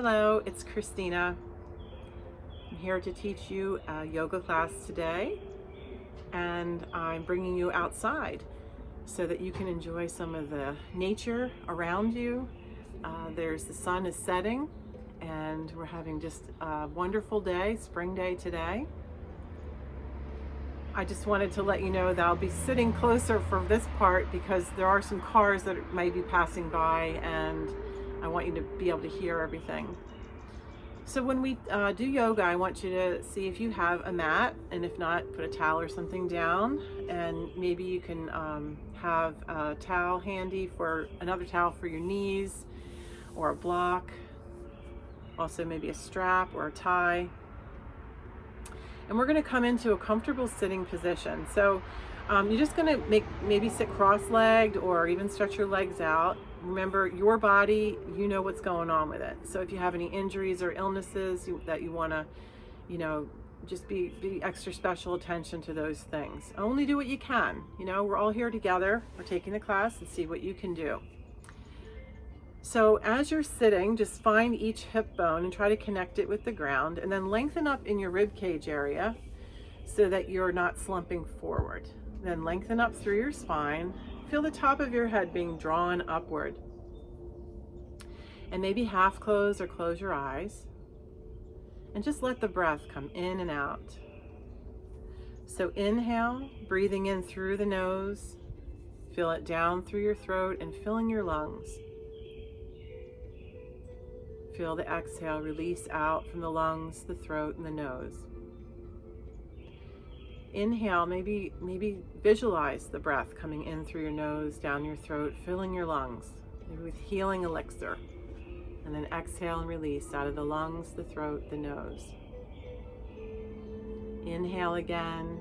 Hello, it's Christina. I'm here to teach you a yoga class today, and I'm bringing you outside so that you can enjoy some of the nature around you. The sun is setting, and we're having just a wonderful day, spring day today. I just wanted to let you know that I'll be sitting closer for this part because there are some cars that might be passing by, and I want you to be able to hear everything. So when we do yoga, I want you to see if you have a mat, and if not, put a towel or something down, and maybe you can have a towel handy, for another towel for your knees, or a block, also maybe a strap or a tie. And we're going to come into a comfortable sitting position. So you're just going to maybe sit cross-legged or even stretch your legs out. Remember, your body, you know what's going on with it. So if you have any injuries or illnesses that you want to, just be extra special attention to those things. Only do what you can. We're all here together. We're taking the class and see what you can do. So as you're sitting, just find each hip bone and try to connect it with the ground, and then lengthen up in your rib cage area so that you're not slumping forward. Then lengthen up through your spine. Feel the top of your head being drawn upward. And maybe half close or close your eyes. And just let the breath come in and out. So inhale, breathing in through the nose. Feel it down through your throat and filling your lungs. Feel the exhale release out from the lungs, the throat, and the nose. Inhale, maybe visualize the breath coming in through your nose, down your throat, filling your lungs, maybe with healing elixir. And then exhale and release out of the lungs, the throat, the nose. Inhale again.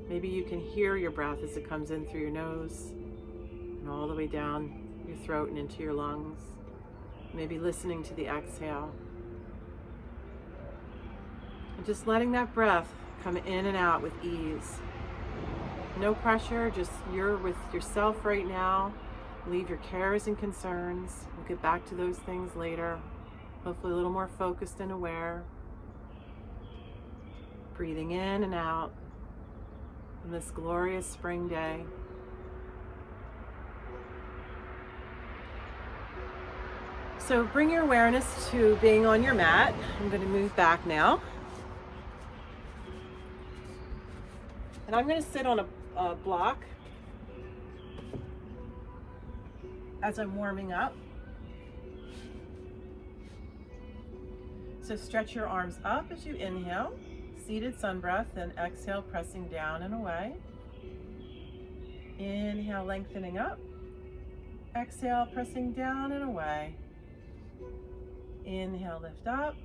Maybe you can hear your breath as it comes in through your nose and all the way down your throat and into your lungs. Maybe listening to the exhale. And just letting that breath come in and out with ease. No pressure, just you're with yourself right now. Leave your cares and concerns. We'll get back to those things later. Hopefully a little more focused and aware. Breathing in and out on this glorious spring day. So bring your awareness to being on your mat. I'm going to move back now. And I'm going to sit on a block as I'm warming up. So stretch your arms up as you inhale, seated sun breath, and exhale, pressing down and away. Inhale, lengthening up. Exhale, pressing down and away. Inhale, lift up.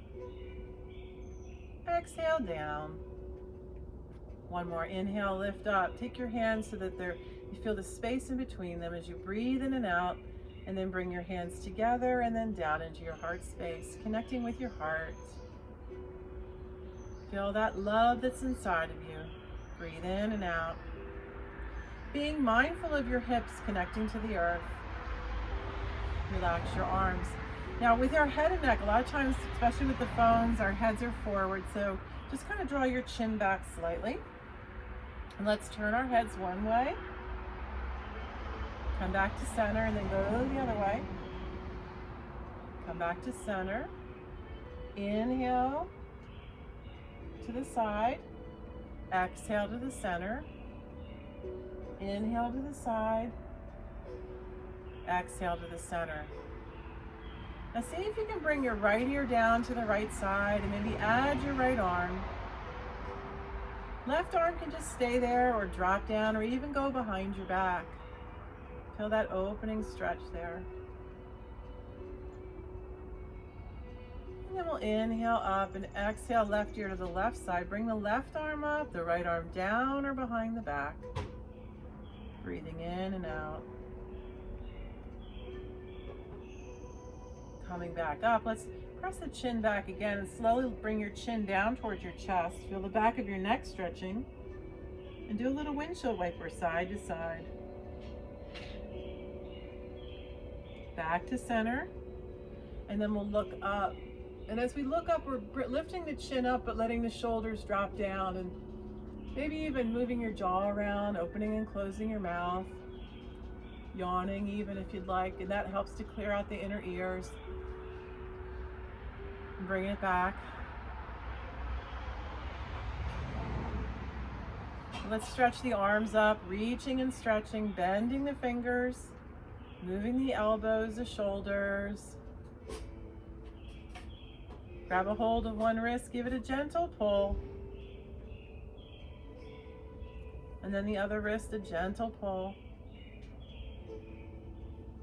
Exhale, down. One more. Inhale, lift up. Take your hands so that you feel the space in between them as you breathe in and out, and then bring your hands together and then down into your heart space, connecting with your heart. Feel that love that's inside of you. Breathe in and out. Being mindful of your hips connecting to the earth. Relax your arms. Now with our head and neck, a lot of times, especially with the phones, our heads are forward, so just kind of draw your chin back slightly. And let's turn our heads one way. Come back to center and then go the other way. Come back to center. Inhale to the side. Exhale to the center. Inhale to the side. Exhale to the center. Now see if you can bring your right ear down to the right side and maybe add your right arm. Left arm can just stay there or drop down or even go behind your back. Feel that opening stretch there. And then we'll inhale up and exhale, left ear to the left side. Bring the left arm up, the right arm down or behind the back. Breathing in and out. Coming back up, let's press the chin back again and slowly bring your chin down towards your chest. Feel the back of your neck stretching. And do a little windshield wiper side to side. Back to center. And then we'll look up And as we look up, we're lifting the chin up, but letting the shoulders drop down, and maybe even moving your jaw around, opening and closing your mouth, yawning even if you'd like, and that helps to clear out the inner ears. And bringing it back. Let's stretch the arms up, reaching and stretching, bending the fingers, moving the elbows, the shoulders. Grab a hold of one wrist, give it a gentle pull. And then the other wrist, a gentle pull.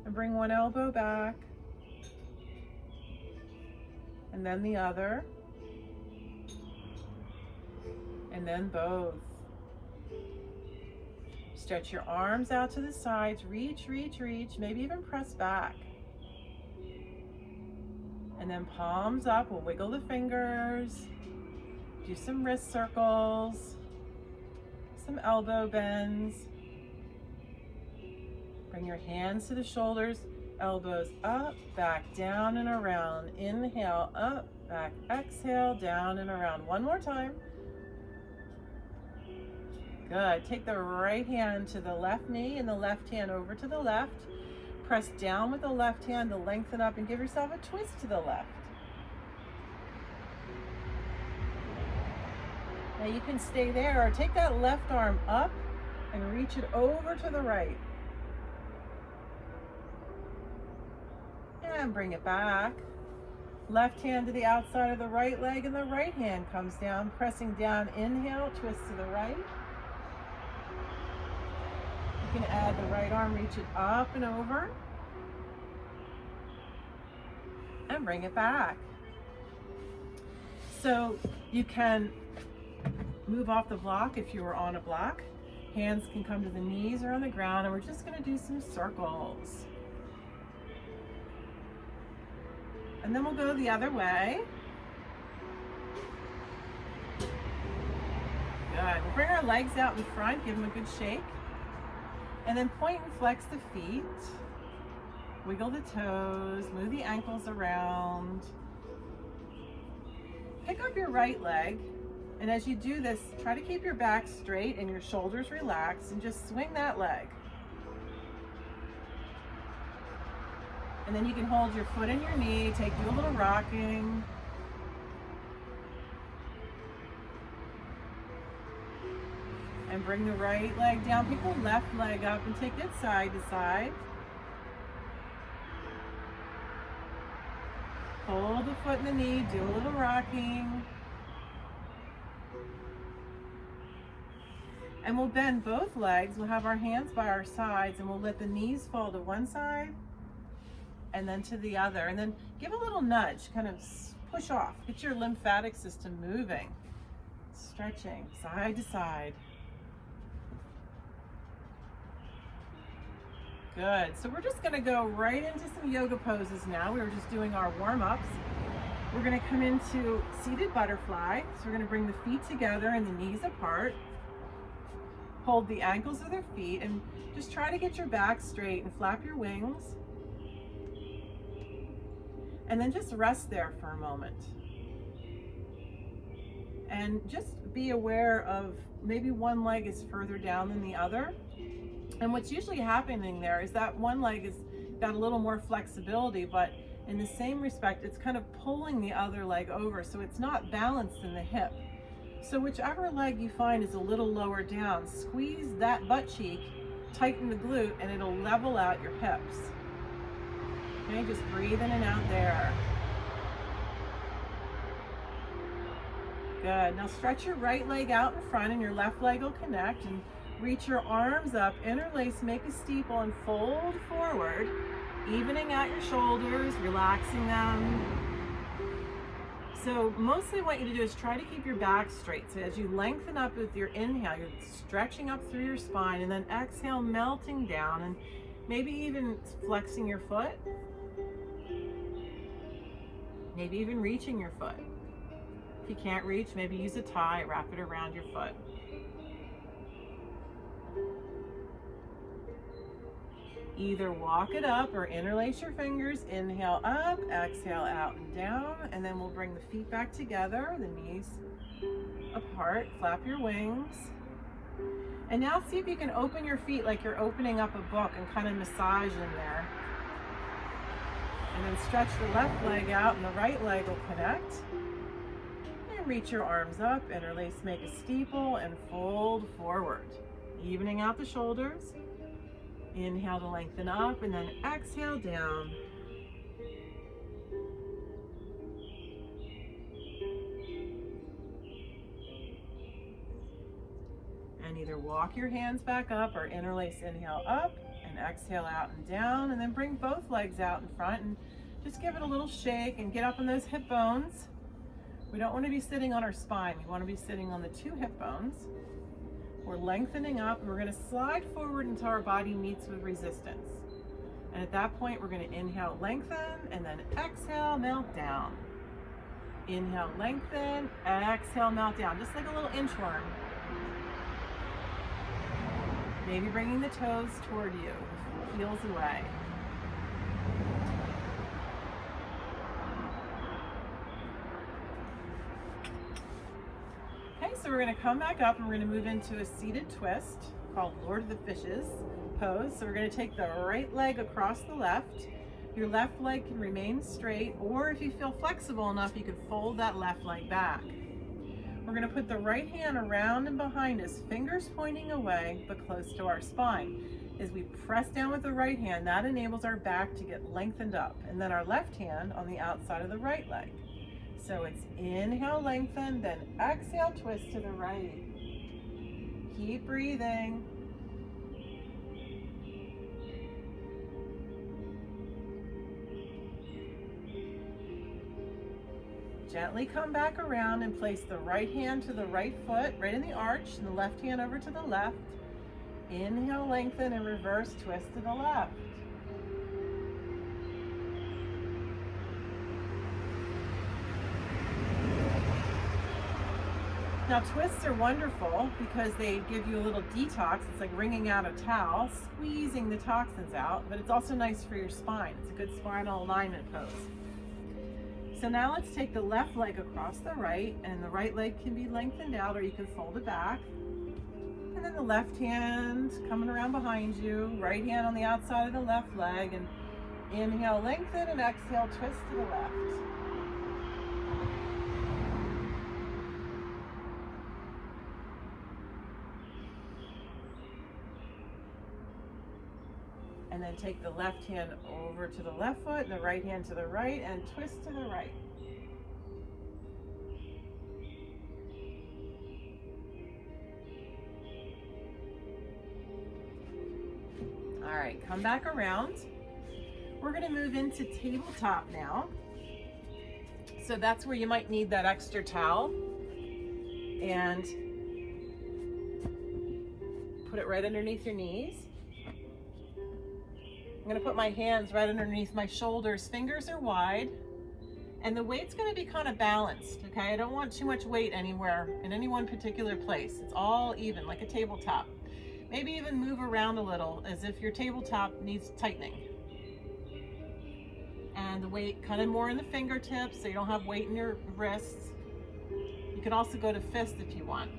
And bring one elbow back. And then the other. And then both. Stretch your arms out to the sides, reach, reach, reach, maybe even press back. And then palms up, we'll wiggle the fingers, do some wrist circles, some elbow bends. Bring your hands to the shoulders, elbows up, back, down and around. Inhale, up, back, exhale, down and around. One more time. Good. Take the right hand to the left knee and the left hand over to the left. Press down with the left hand to lengthen up and give yourself a twist to the left. Now you can stay there or take that left arm up and reach it over to the right. And bring it back. Left hand to the outside of the right leg and the right hand comes down, pressing down. Inhale, twist to the right. You can add the right arm, reach it up and over. And bring it back. So you can move off the block if you were on a block. Hands can come to the knees or on the ground, and we're just going to do some circles. And then we'll go the other way. Good. We'll bring our legs out in front, give them a good shake. And then point and flex the feet. Wiggle the toes, move the ankles around. Pick up your right leg, and as you do this, try to keep your back straight and your shoulders relaxed, and just swing that leg. And then you can hold your foot in your knee, do a little rocking. And bring the right leg down, pick the left leg up and take it side to side. Hold the foot in the knee, do a little rocking. And we'll bend both legs. We'll have our hands by our sides and we'll let the knees fall to one side and then to the other. And then give a little nudge, kind of push off. Get your lymphatic system moving. Stretching side to side. Good. So we're just going to go right into some yoga poses now. We were just doing our warm-ups. We're going to come into seated butterfly. So we're going to bring the feet together and the knees apart. Hold the ankles of their feet and just try to get your back straight and flap your wings. And then just rest there for a moment. And just be aware of maybe one leg is further down than the other. And what's usually happening there is that one leg has got a little more flexibility, but in the same respect, it's kind of pulling the other leg over, so it's not balanced in the hip. So whichever leg you find is a little lower down, squeeze that butt cheek, tighten the glute, and it'll level out your hips. Okay, just breathe in and out there. Good. Now stretch your right leg out in front and your left leg will connect, and reach your arms up, interlace, make a steeple, and fold forward, evening out your shoulders, relaxing them. So mostly what you want you to do is try to keep your back straight. So as you lengthen up with your inhale, you're stretching up through your spine, and then exhale, melting down, and maybe even flexing your foot. Maybe even reaching your foot. If you can't reach, maybe use a tie, wrap it around your foot. Either walk it up or interlace your fingers. Inhale up, exhale out and down, and then we'll bring the feet back together, the knees apart, flap your wings. And now see if you can open your feet like you're opening up a book and kind of massage in there. And then stretch the left leg out and the right leg will connect. And reach your arms up, interlace, make a steeple, and fold forward. Evening out the shoulders. Inhale to lengthen up and then exhale down. And either walk your hands back up or interlace, inhale up and exhale out and down, and then bring both legs out in front and just give it a little shake and get up on those hip bones. We don't want to be sitting on our spine. We want to be sitting on the two hip bones. We're lengthening up and we're going to slide forward until our body meets with resistance. And at that point, we're going to inhale, lengthen, and then exhale, melt down. Inhale, lengthen, exhale, melt down. Just like a little inchworm. Maybe bringing the toes toward you, heels away. Okay, so we're going to come back up and we're going to move into a seated twist called Lord of the Fishes pose. So we're going to take the right leg across the left. Your left leg can remain straight, or if you feel flexible enough, you can fold that left leg back. We're going to put the right hand around and behind us, fingers pointing away, but close to our spine. As we press down with the right hand, that enables our back to get lengthened up. And then our left hand on the outside of the right leg. So it's inhale, lengthen, then exhale, twist to the right. Keep breathing. Gently come back around and place the right hand to the right foot, right in the arch, and the left hand over to the left. Inhale, lengthen, and reverse twist to the left. Now twists are wonderful because they give you a little detox. It's like wringing out a towel, squeezing the toxins out, but it's also nice for your spine. It's a good spinal alignment pose. So now let's take the left leg across the right, and the right leg can be lengthened out or you can fold it back. And then the left hand coming around behind you, right hand on the outside of the left leg, and inhale, lengthen, and exhale, twist to the left. And then take the left hand over to the left foot and the right hand to the right and twist to the right. All right, come back around. We're going to move into tabletop now. So that's where you might need that extra towel. And put it right underneath your knees. I'm going to put my hands right underneath my shoulders. Fingers are wide. And the weight's going to be kind of balanced, okay? I don't want too much weight anywhere in any one particular place. It's all even, like a tabletop. Maybe even move around a little as if your tabletop needs tightening. And the weight kind of more in the fingertips so you don't have weight in your wrists. You can also go to fist if you want.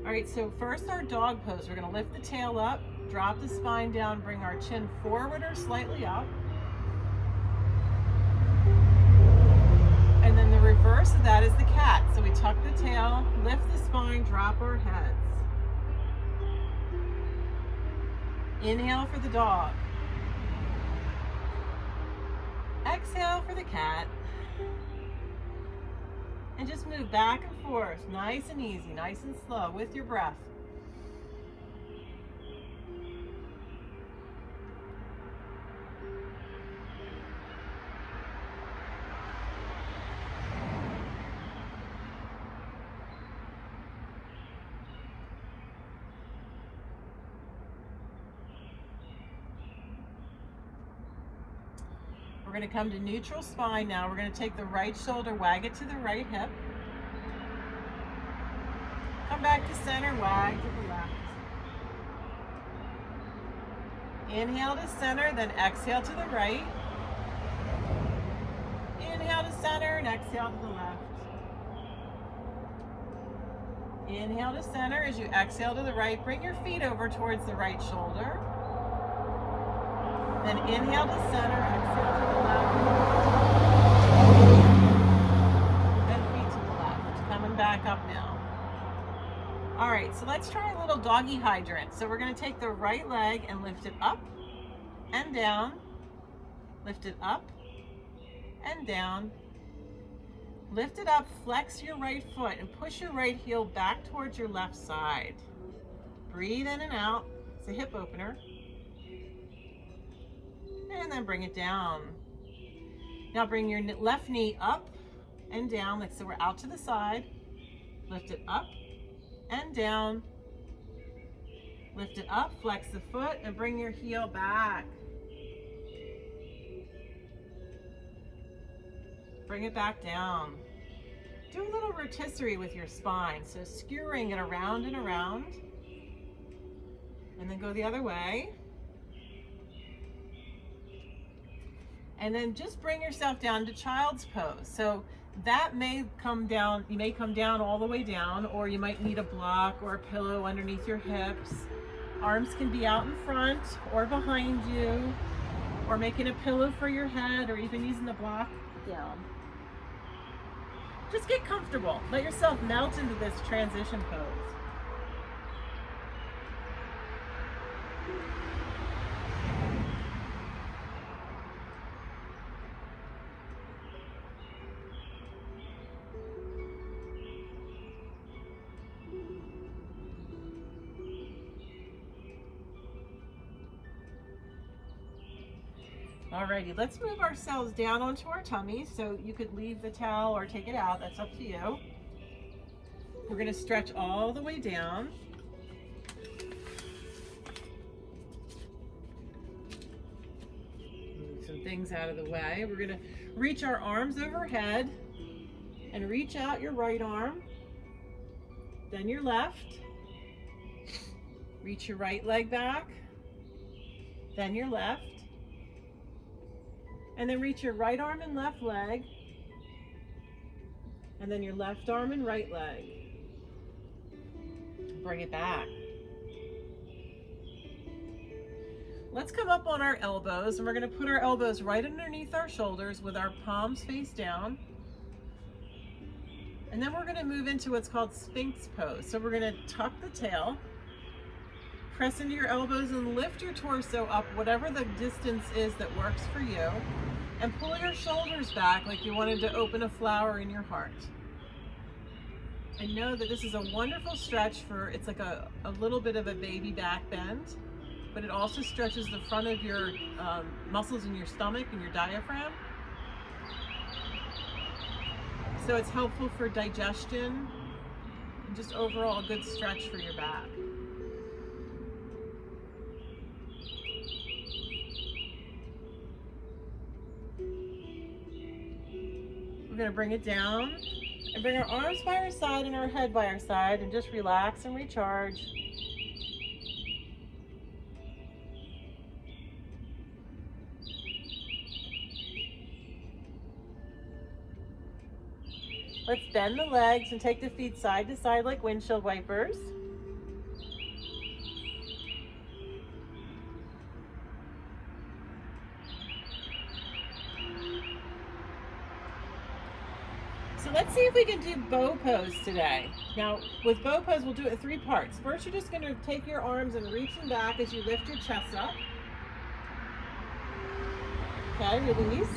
All right, so first our dog pose. We're going to lift the tail up. Drop the spine down, bring our chin forward or slightly up. And then the reverse of that is the cat. So we tuck the tail, lift the spine, drop our heads. Inhale for the dog. Exhale for the cat. And just move back and forth, nice and easy, nice and slow with your breath. We're going to come to neutral spine now. We're going to take the right shoulder, wag it to the right hip. Come back to center, wag to the left. Inhale to center, then exhale to the right. Inhale to center and exhale to the left. Inhale to center. As you exhale to the right, bring your feet over towards the right shoulder. Then inhale to center, exhale to the left. Then feet to the left. Coming back up now. All right, so let's try a little doggy hydrant. So we're going to take the right leg and lift it up and down. Lift it up and down. Lift it up, flex your right foot, and push your right heel back towards your left side. Breathe in and out. It's a hip opener. And then bring it down. Now bring your left knee up and down, like so we're out to the side. Lift it up and down. Lift it up, flex the foot, and bring your heel back. Bring it back down. Do a little rotisserie with your spine, so skewering it around and around. And then go the other way. And then just bring yourself down to child's pose. So that may come down, you may come down all the way down, or you might need a block or a pillow underneath your hips. Arms can be out in front or behind you, or making a pillow for your head, or even using the block down. Just get comfortable. Let yourself melt into this transition pose. Alrighty, let's move ourselves down onto our tummies. So you could leave the towel or take it out, that's up to you. We're gonna stretch all the way down. Move some things out of the way. We're gonna reach our arms overhead and reach out your right arm, then your left. Reach your right leg back, then your left. And then reach your right arm and left leg, and then your left arm and right leg. Bring it back. Let's come up on our elbows, and we're going to put our elbows right underneath our shoulders with our palms face down. And then we're going to move into what's called Sphinx Pose. So we're going to tuck the tail, press into your elbows, and lift your torso up, whatever the distance is that works for you. And pull your shoulders back like you wanted to open a flower in your heart. And know that this is a wonderful stretch for, it's like a little bit of a baby back bend, but it also stretches the front of your muscles in your stomach and your diaphragm. So it's helpful for digestion and just overall a good stretch for your back. We're going to bring it down and bring our arms by our side and our head by our side and just relax and recharge. Let's bend the legs and take the feet side to side like windshield wipers. So let's see if we can do bow pose today. Now with bow pose, we'll do it in 3 parts. First, you're just going to take your arms and reach them back as you lift your chest up. Okay, release.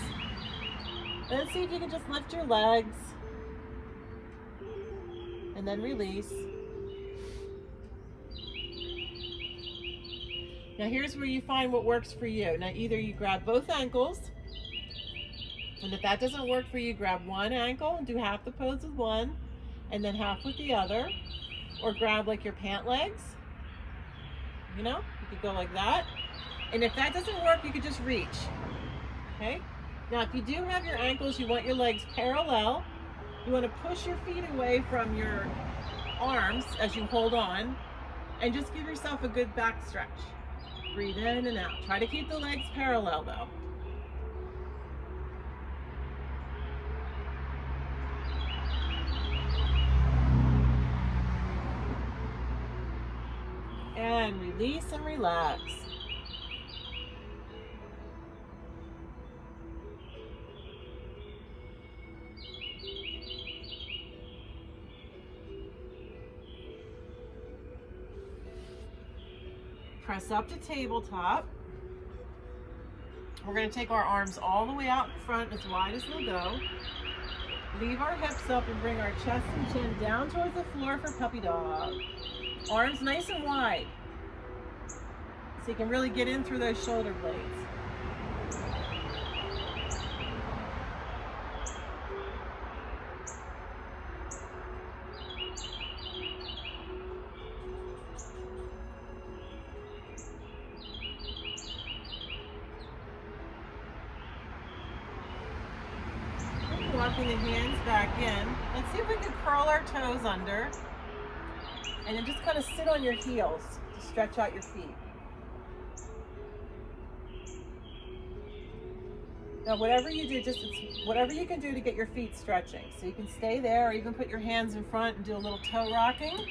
Then see if you can just lift your legs. And then release. Now here's where you find what works for you. Now either you grab both ankles, and if that doesn't work for you, grab one ankle and do half the pose with one, and then half with the other. Or grab like your pant legs. You know, you could go like that. And if that doesn't work, you could just reach. Okay? Now if you do have your ankles, you want your legs parallel. You want to push your feet away from your arms as you hold on, and just give yourself a good back stretch. Breathe in and out. Try to keep the legs parallel though. And release and relax. Press up to tabletop. We're going to take our arms all the way out in front, as wide as they'll go. Leave our hips up and bring our chest and chin down towards the floor for puppy dog. Arms nice and wide, so you can really get in through those shoulder blades. Walking the hands back in. Let's see if we can curl our toes under. And then just kind of sit on your heels to stretch out your feet. Now whatever you do, it's whatever you can do to get your feet stretching. So you can stay there or even put your hands in front and do a little toe rocking.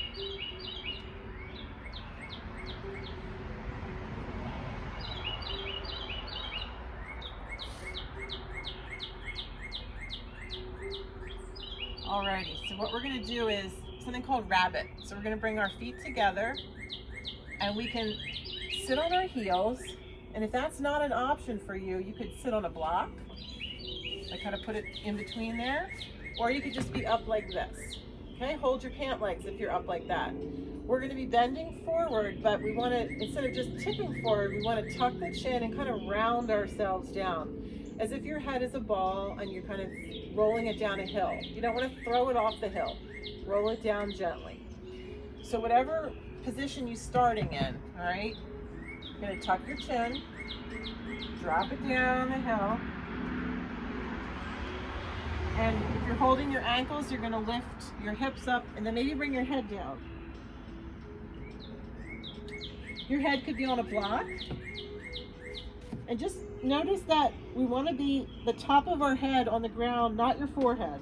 Alrighty, so what we're going to do is something called rabbit. So we're going to bring our feet together and we can sit on our heels. And if that's not an option for you, you could sit on a block. I kind of put it in between there. Or you could just be up like this. Okay, hold your pant legs if you're up like that. We're going to be bending forward, but we want to, instead of just tipping forward, we want to tuck the chin and kind of round ourselves down. As if your head is a ball and you're kind of rolling it down a hill. You don't want to throw it off the hill. Roll it down gently. So whatever position you're starting in, all right, you're going to tuck your chin, drop it down the hill. And if you're holding your ankles, you're going to lift your hips up and then maybe bring your head down. Your head could be on a block. And just notice that we want to be the top of our head on the ground, not your forehead.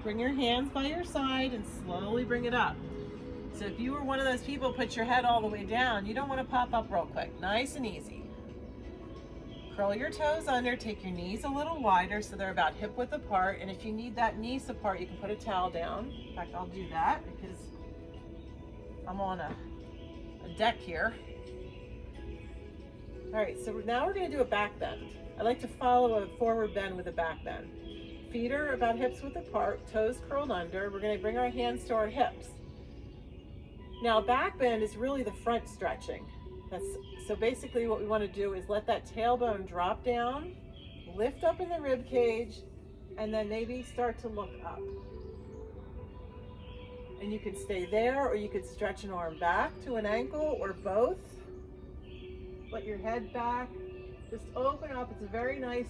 Bring your hands by your side and slowly bring it up. So if you were one of those people, put your head all the way down, you don't want to pop up real quick. Nice and easy. Curl your toes under, take your knees a little wider so they're about hip width apart. And if you need that knee support, you can put a towel down. In fact, I'll do that because I'm on a deck here. All right, so now we're going to do a back bend. I like to follow a forward bend with a back bend. Feet are about hips width apart, toes curled under. We're going to bring our hands to our hips. Now back bend is really the front stretching. So basically what we want to do is let that tailbone drop down, lift up in the rib cage, and then maybe start to look up. And you can stay there, or you could stretch an arm back to an ankle, or both. Let your head back, just open up. It's a very nice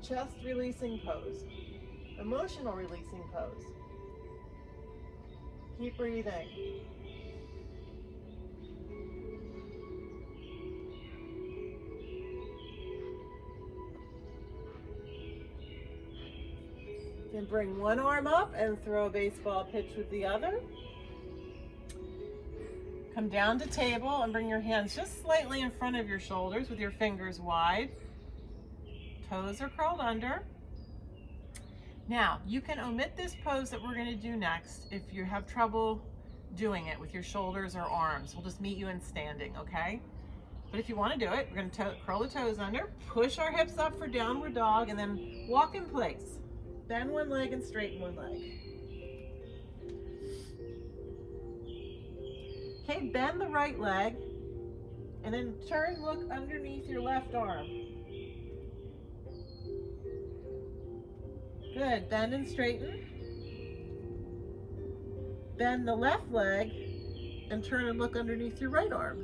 chest releasing pose, emotional releasing pose. Keep breathing. Then bring one arm up and throw a baseball pitch with the other. Come down to table and bring your hands just slightly in front of your shoulders with your fingers wide. Toes are curled under. Now, you can omit this pose that we're going to do next if you have trouble doing it with your shoulders or arms. We'll just meet you in standing, okay? But if you want to do it, we're going to curl the toes under, push our hips up for downward dog, and then walk in place. Bend one leg and straighten one leg. Okay, bend the right leg, and then turn, look underneath your left arm. Good, bend and straighten. bend the left leg and turn and look underneath your right arm.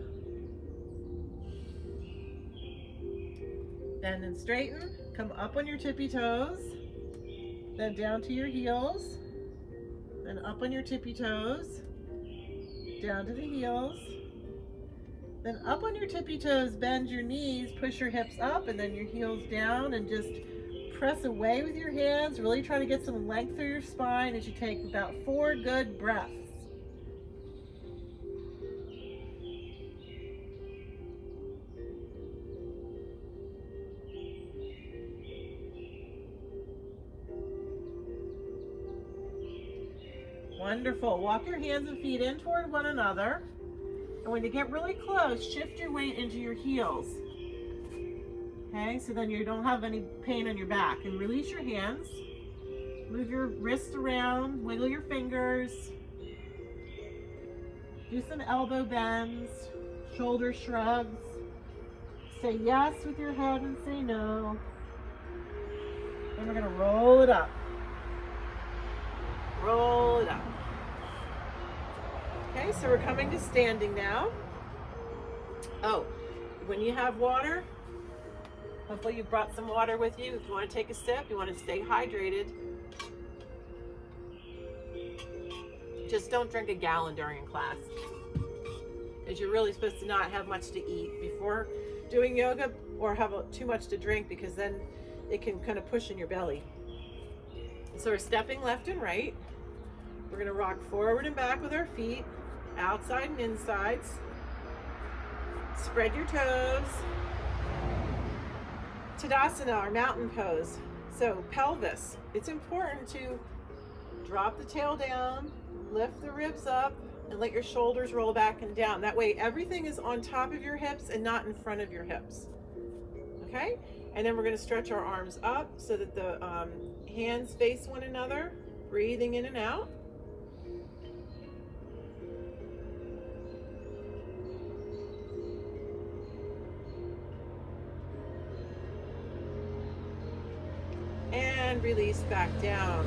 Bend and straighten, come up on your tippy toes, then down to your heels, then up on your tippy toes, down to the heels, then up on your tippy toes, bend your knees, push your hips up, and then your heels down, and just press away with your hands. Really try to get some length through your spine as you take about 4 good breaths. Wonderful. Walk your hands and feet in toward one another. And when you get really close, shift your weight into your heels. Okay, so then you don't have any pain on your back. And release your hands. Move your wrists around, wiggle your fingers. Do some elbow bends, shoulder shrugs. Say yes with your head and say no. Then we're gonna roll it up. Roll it up. Okay, so we're coming to standing now. Oh, when you have water, hopefully you brought some water with you. If you want to take a sip, you want to stay hydrated. Just don't drink a gallon during a class, because you're really supposed to not have much to eat before doing yoga, or have too much to drink, because then it can kind of push in your belly. So we're stepping left and right. We're going to rock forward and back with our feet, outside and insides. Spread your toes. Tadasana, our mountain pose. So pelvis, it's important to drop the tail down, lift the ribs up, and let your shoulders roll back and down. That way everything is on top of your hips and not in front of your hips. Okay? And then we're going to stretch our arms up so that the hands face one another, breathing in and out. And release back down.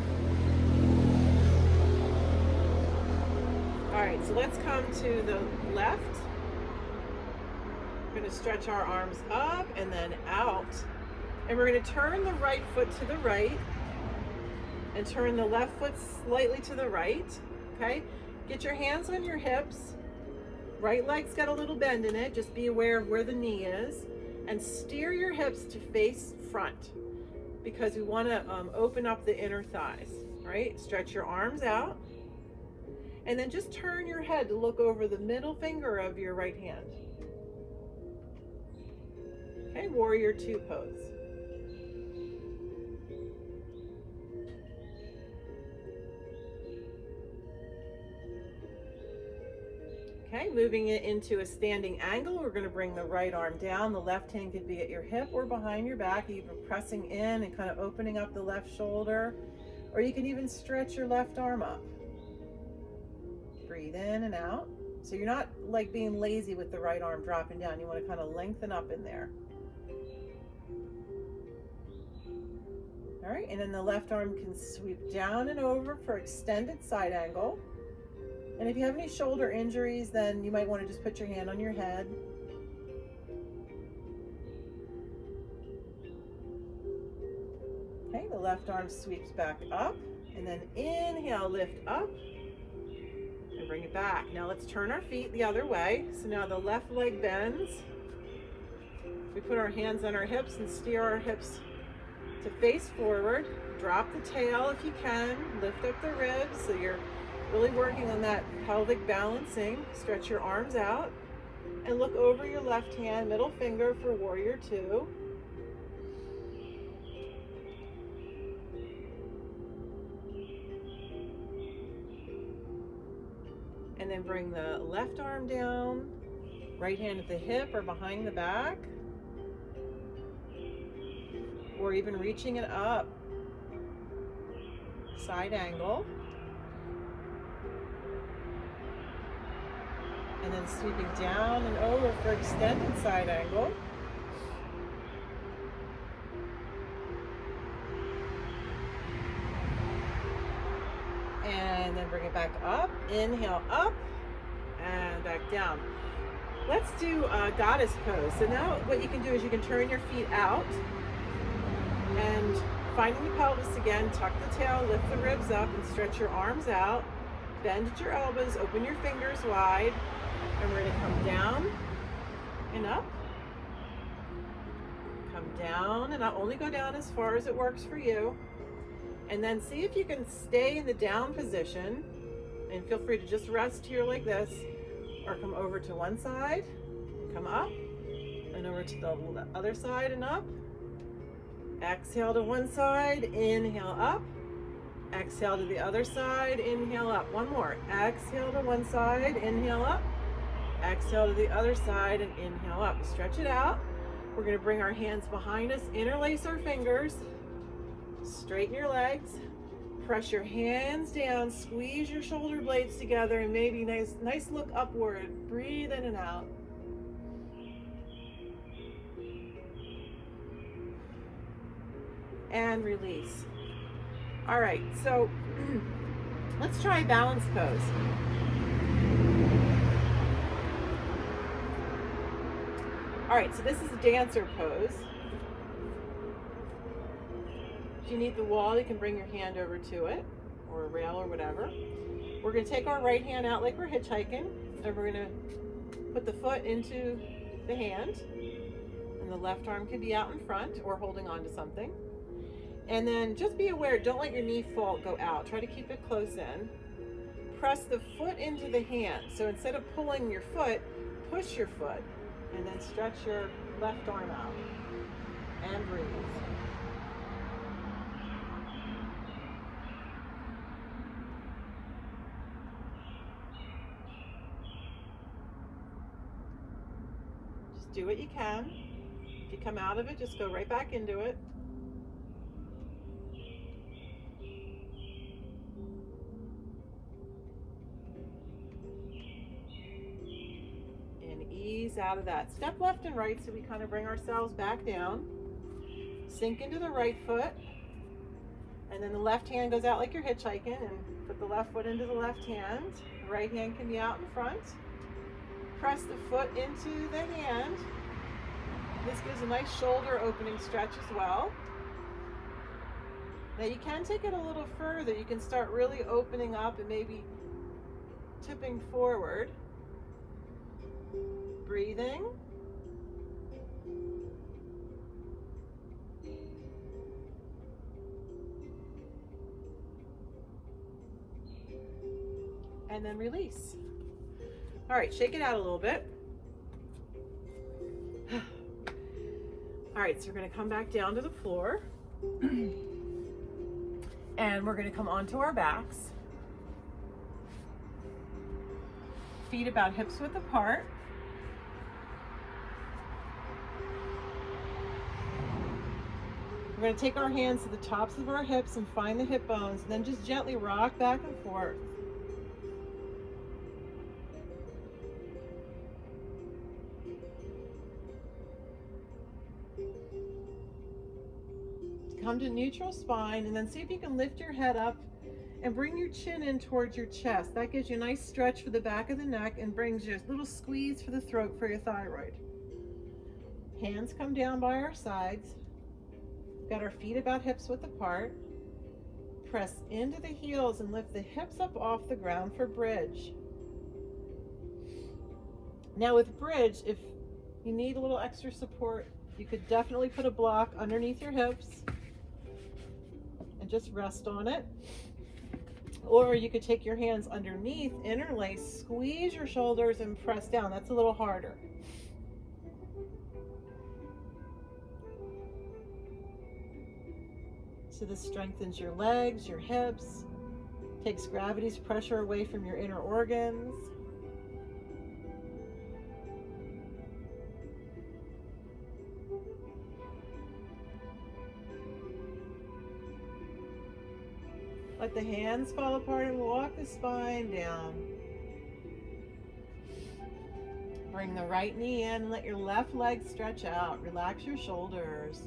All right, so let's come to the left. We're going to stretch our arms up and then out. And we're going to turn the right foot to the right and turn the left foot slightly to the right. Okay? Get your hands on your hips. Right leg's got a little bend in it. Just be aware of where the knee is. And steer your hips to face front, because we want to open up the inner thighs. Right? Stretch your arms out. And then just turn your head to look over the middle finger of your right hand. Okay, warrior two pose. Okay, moving it into a standing angle, we're going to bring the right arm down. The left hand could be at your hip or behind your back, either pressing in and kind of opening up the left shoulder, or you can even stretch your left arm up. Breathe in and out. So you're not like being lazy with the right arm dropping down. You want to kind of lengthen up in there. All right, and then the left arm can sweep down and over for extended side angle. And if you have any shoulder injuries, then you might want to just put your hand on your head. Okay, the left arm sweeps back up, and then inhale, lift up, and bring it back. Now let's turn our feet the other way. So now the left leg bends. We put our hands on our hips and steer our hips to face forward. Drop the tail if you can. Lift up the ribs so you're really working on that pelvic balancing. Stretch your arms out and look over your left hand, middle finger for warrior two. And then bring the left arm down, right hand at the hip or behind the back, or even reaching it up, side angle. And then sweeping down and over for extended side angle. And then bring it back up. Inhale up and back down. Let's do goddess pose. So now what you can do is you can turn your feet out and finding the pelvis again, tuck the tail, lift the ribs up and stretch your arms out. Bend at your elbows, open your fingers wide, and we're going to come down and up. Come down and up. Only go down as far as it works for you. And then see if you can stay in the down position, and feel free to just rest here like this, or come over to one side and come up, and over to the other side and up. Exhale to one side, inhale up. Exhale to the other side, inhale up. One more. Exhale to one side, inhale up. Exhale to the other side and inhale up. Stretch it out. We're going to bring our hands behind us, interlace our fingers, straighten your legs, press your hands down, squeeze your shoulder blades together, and maybe nice look upward. Breathe in and out. And release. All right, so let's try balance pose. All right, so this is a dancer pose. If you need the wall, you can bring your hand over to it, or a rail or whatever. We're going to take our right hand out like we're hitchhiking, and we're going to put the foot into the hand, and the left arm can be out in front or holding on to something. And then just be aware, don't let your knee go out. Try to keep it close in. Press the foot into the hand. So instead of pulling your foot, push your foot, and then stretch your left arm out. And breathe. Just do what you can. If you come out of it, just go right back into it. Ease out of that. Step left and right so we kind of bring ourselves back down. Sink into the right foot. And then the left hand goes out like you're hitchhiking, and put the left foot into the left hand. The right hand can be out in front. Press the foot into the hand. This gives a nice shoulder opening stretch as well. Now you can take it a little further. You can start really opening up and maybe tipping forward. Breathing. And then release. All right, shake it out a little bit. All right, so we're going to come back down to the floor. And we're going to come onto our backs. Feet about hips width apart. We're going to take our hands to the tops of our hips and find the hip bones, and then just gently rock back and forth. Come to neutral spine, and then see if you can lift your head up and bring your chin in towards your chest. That gives you a nice stretch for the back of the neck and brings you a little squeeze for the throat for your thyroid. Hands come down by our sides. Got our feet about hips width apart. Press into the heels and lift the hips up off the ground for bridge. Now with bridge, if you need a little extra support, you could definitely put a block underneath your hips and just rest on it. Or you could take your hands underneath, interlace, squeeze your shoulders and press down. That's a little harder. So this strengthens your legs, your hips, takes gravity's pressure away from your inner organs. Let the hands fall apart and walk the spine down. Bring the right knee in and let your left leg stretch out. Relax your shoulders.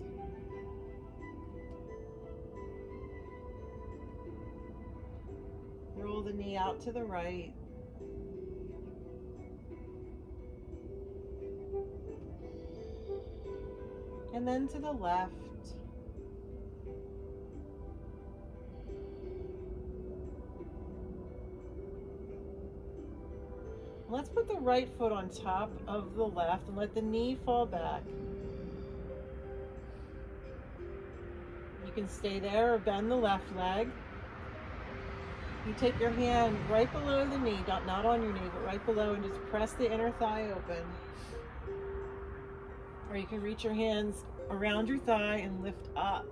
roll the knee out to the right. And then to the left. Let's put the right foot on top of the left and let the knee fall back. You can stay there or bend the left leg. You take your hand right below the knee, not on your knee, but right below, and just press the inner thigh open. Or you can reach your hands around your thigh and lift up.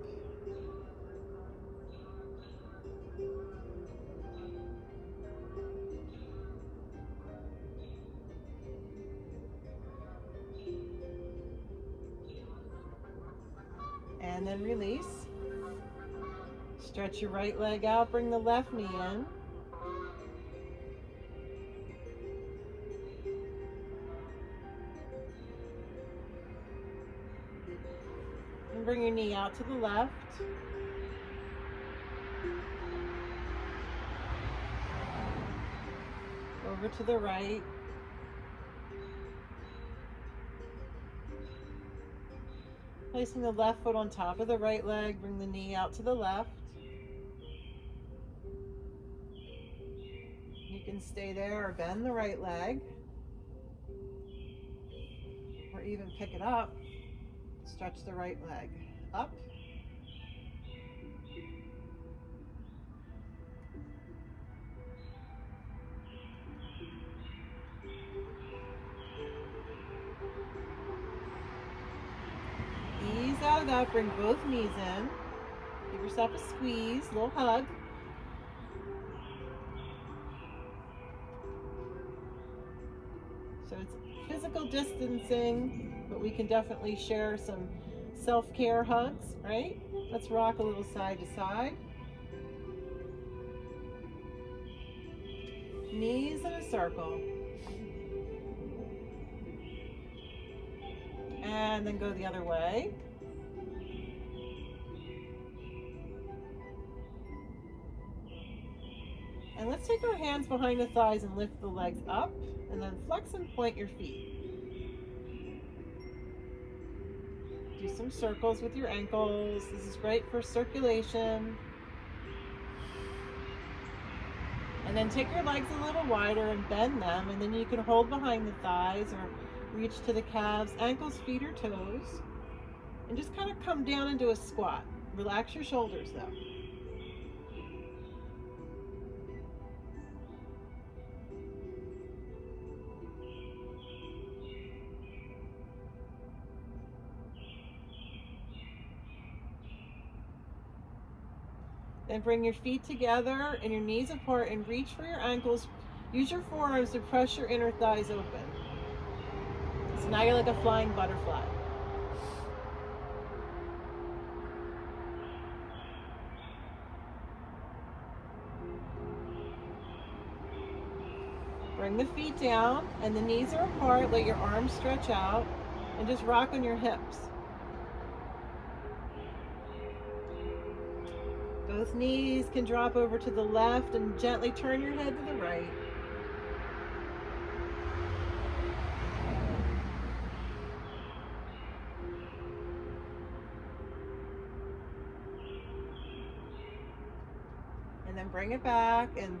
And then release. Stretch your right leg out, bring the left knee in. And bring your knee out to the left. Over to the right. Placing the left foot on top of the right leg, bring the knee out to the left. You can stay there or bend the right leg. Or even pick it up. Stretch the right leg up. Ease out of that, bring both knees in. Give yourself a squeeze, a little hug. So it's physical distancing, but we can definitely share some self-care hugs, right? Let's rock a little side to side. Knees in a circle. And then go the other way. And let's take our hands behind the thighs and lift the legs up, and then flex and point your feet. Do some circles with your ankles. This is great for circulation. And then take your legs a little wider and bend them, and then you can hold behind the thighs or reach to the calves, ankles, feet, or toes, and just kind of come down into a squat. Relax your shoulders though. Then bring your feet together and your knees apart and reach for your ankles. Use your forearms to press your inner thighs open. So now you're like a flying butterfly. Bring the feet down and the knees are apart. Let your arms stretch out and just rock on your hips. Both knees can drop over to the left and gently turn your head to the right. And then bring it back and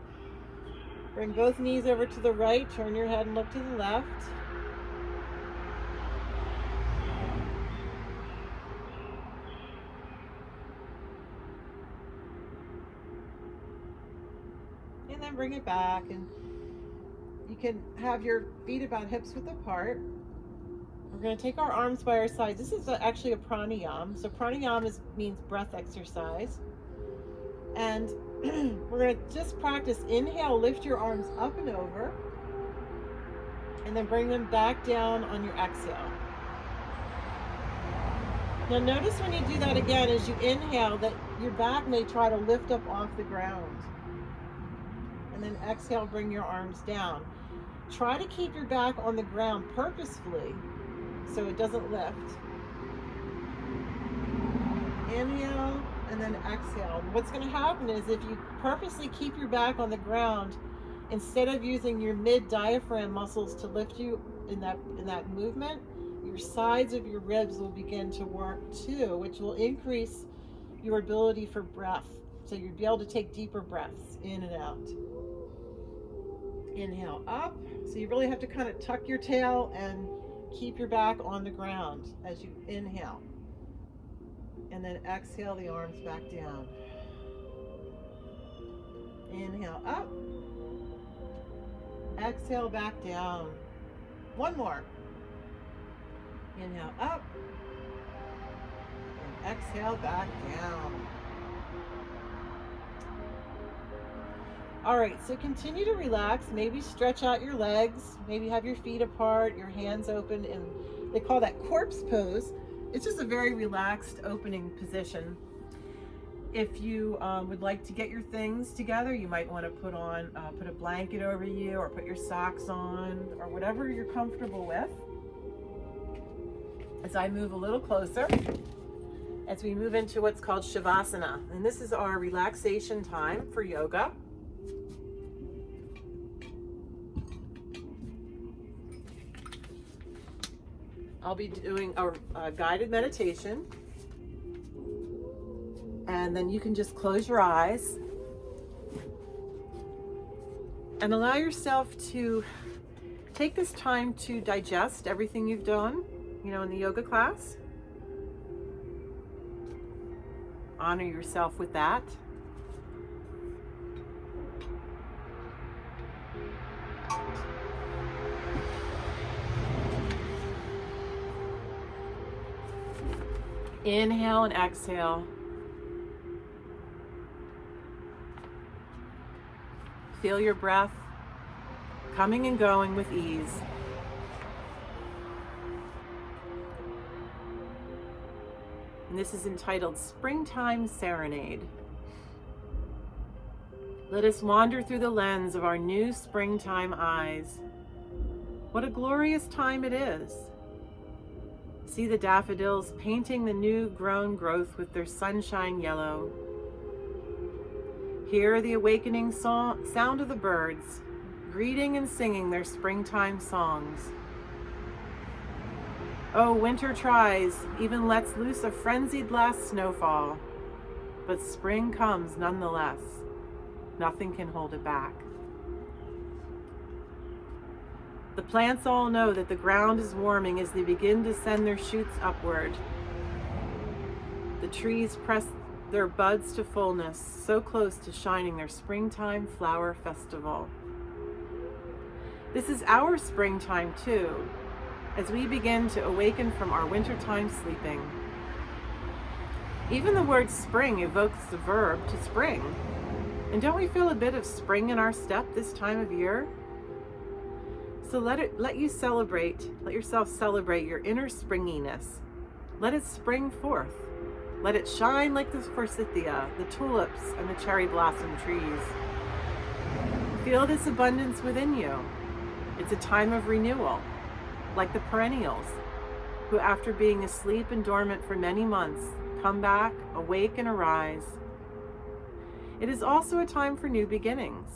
bring both knees over to the right. Turn your head and look to the left. And then bring it back, and you can have your feet about hips width apart. We're going to take our arms by our sides. This is actually a pranayama. So pranayama means breath exercise. And we're going to just practice. Inhale, lift your arms up and over, and then bring them back down on your exhale. Now notice when you do that again, as you inhale, that your back may try to lift up off the ground. And then exhale, bring your arms down. Try to keep your back on the ground purposefully so it doesn't lift. Inhale. and then exhale. What's going to happen is if you purposely keep your back on the ground, instead of using your mid diaphragm muscles to lift you in that movement, your sides of your ribs will begin to work too, which will increase your ability for breath. So you'll be able to take deeper breaths in and out. Inhale up. So you really have to kind of tuck your tail and keep your back on the ground as you inhale. And then exhale the arms back down. Inhale up. Exhale back down. One more. Inhale up. And exhale back down. All right, so continue to relax. Maybe stretch out your legs. Maybe have your feet apart, your hands open, and they call that corpse pose. It's just a very relaxed opening position. If you would like to get your things together, you might want to put a blanket over you, or put your socks on, or whatever you're comfortable with. As I move a little closer, as we move into what's called Shavasana, and this is our relaxation time for yoga. I'll be doing a guided meditation, and then you can just close your eyes and allow yourself to take this time to digest everything you've done, in the yoga class. Honor yourself with that. Inhale and exhale. Feel your breath coming and going with ease. And this is entitled Springtime Serenade. Let us wander through the lens of our new springtime eyes. What a glorious time it is. See the daffodils painting the new grown growth with their sunshine yellow. Hear the awakening sound of the birds, greeting and singing their springtime songs. Oh, winter tries, even lets loose a frenzied last snowfall, but spring comes nonetheless. Nothing can hold it back. The plants all know that the ground is warming as they begin to send their shoots upward. The trees press their buds to fullness, so close to shining their springtime flower festival. This is our springtime too, as we begin to awaken from our wintertime sleeping. Even the word spring evokes the verb to spring. And don't we feel a bit of spring in our step this time of year? So let yourself celebrate your inner springiness. Let it spring forth. Let it shine like the forsythia, the tulips, and the cherry blossom trees. Feel this abundance within you. It's a time of renewal, like the perennials, who after being asleep and dormant for many months, come back, awake and arise. It is also a time for new beginnings,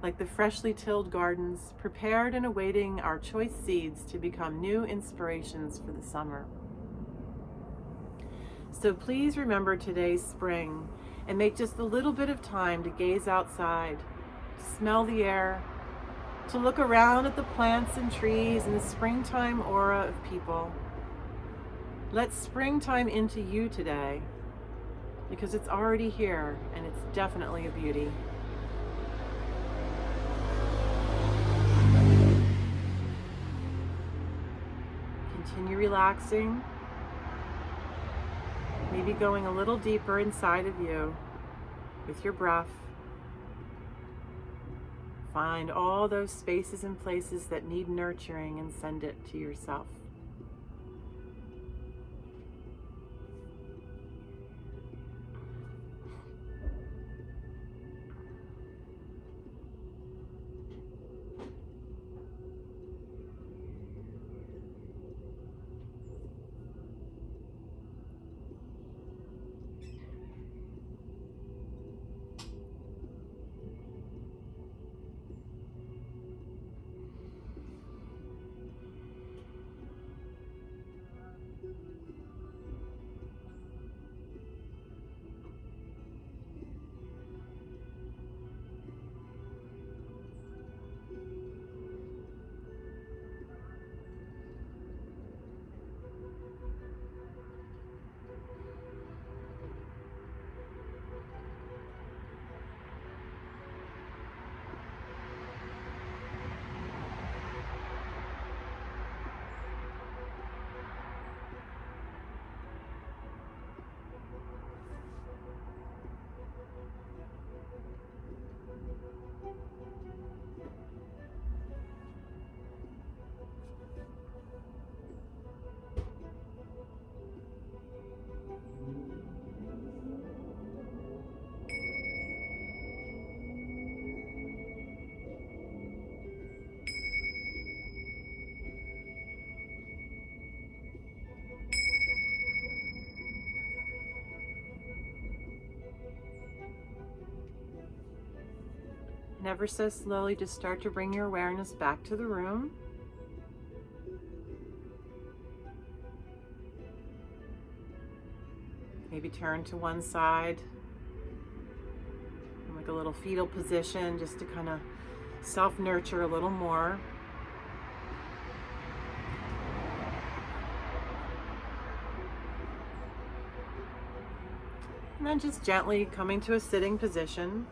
like the freshly tilled gardens, prepared and awaiting our choice seeds to become new inspirations for the summer. So please remember today's spring and make just a little bit of time to gaze outside, to smell the air, to look around at the plants and trees and the springtime aura of people. Let springtime into you today, because it's already here and it's definitely a beauty. Continue relaxing, maybe going a little deeper inside of you with your breath. Find all those spaces and places that need nurturing and send it to yourself. And ever so slowly, just start to bring your awareness back to the room. Maybe turn to one side, in like a little fetal position, just to kind of self-nurture a little more. And then just gently coming to a sitting position.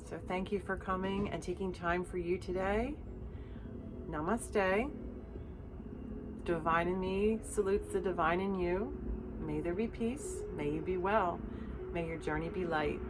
So thank you for coming and taking time for you today. Namaste. The divine in me salutes the divine in you. May there be peace. May you be well. May your journey be light.